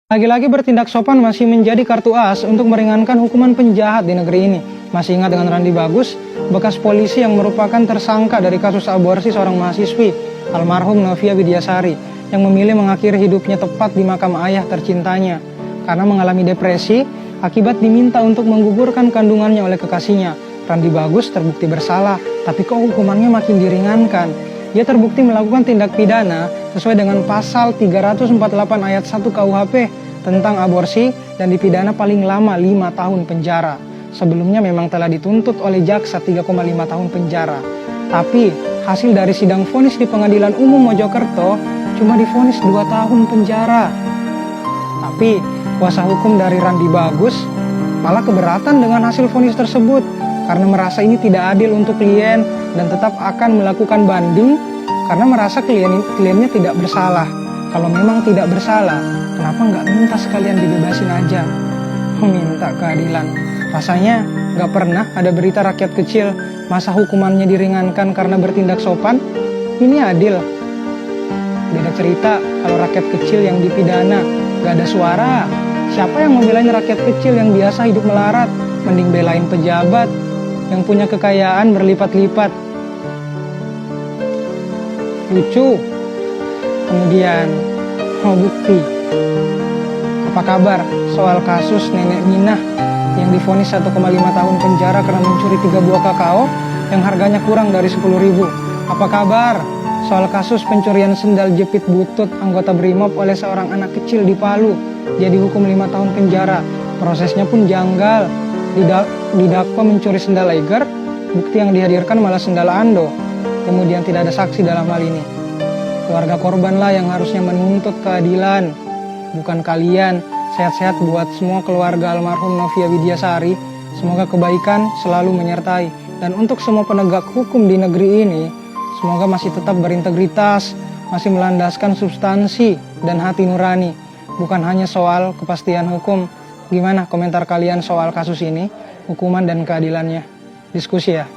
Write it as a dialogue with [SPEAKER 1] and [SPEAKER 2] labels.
[SPEAKER 1] Lagi-lagi bertindak sopan masih menjadi kartu as untuk meringankan hukuman penjahat di negeri ini. Masih ingat dengan Randi Bagus, bekas polisi yang merupakan tersangka dari kasus aborsi seorang mahasiswi, almarhum Novia Widyasari, yang memilih mengakhiri hidupnya tepat di makam ayah tercintanya. Karena mengalami depresi, akibat diminta untuk menggugurkan kandungannya oleh kekasihnya. Randi Bagus terbukti bersalah, tapi kok hukumannya makin diringankan. Dia terbukti melakukan tindak pidana sesuai dengan pasal 348 ayat 1 KUHP tentang aborsi dan dipidana paling lama 5 tahun penjara. Sebelumnya memang telah dituntut oleh jaksa 3,5 tahun penjara. Tapi hasil dari sidang vonis di Pengadilan Umum Mojokerto cuma divonis 2 tahun penjara. Tapi kuasa hukum dari Randi Bagus malah keberatan dengan hasil vonis tersebut karena merasa ini tidak adil untuk klien dan tetap akan melakukan banding karena merasa kliennya tidak bersalah. Kalau memang tidak bersalah, kenapa nggak minta sekalian dibebasin aja? Minta keadilan. Rasanya nggak pernah ada berita rakyat kecil masa hukumannya diringankan karena bertindak sopan. Ini adil. Beda cerita kalau rakyat kecil yang dipidana nggak ada suara. Siapa yang membelain rakyat kecil yang biasa hidup melarat? Mending belain pejabat yang punya kekayaan berlipat-lipat. Lucu. Kemudian, bukti. Apa kabar soal kasus nenek Minah yang divonis 1,5 tahun penjara karena mencuri 3 buah kakao yang harganya kurang dari 10.000? Apa kabar soal kasus pencurian sendal jepit butut anggota BRIMOB oleh seorang anak kecil di Palu? Dia dihukum 5 tahun penjara. Prosesnya pun janggal. Didakwa mencuri sendal Eiger, bukti yang dihadirkan malah sendal Ando. Kemudian tidak ada saksi dalam hal ini. Keluarga korbanlah yang harusnya menuntut keadilan, bukan kalian. Sehat-sehat buat semua keluarga almarhum Novia Widyasari. Semoga kebaikan selalu menyertai. Dan untuk semua penegak hukum di negeri ini, semoga masih tetap berintegritas, masih melandaskan substansi dan hati nurani, bukan hanya soal kepastian hukum. Gimana komentar kalian soal kasus ini, hukuman dan keadilannya? Diskusi ya.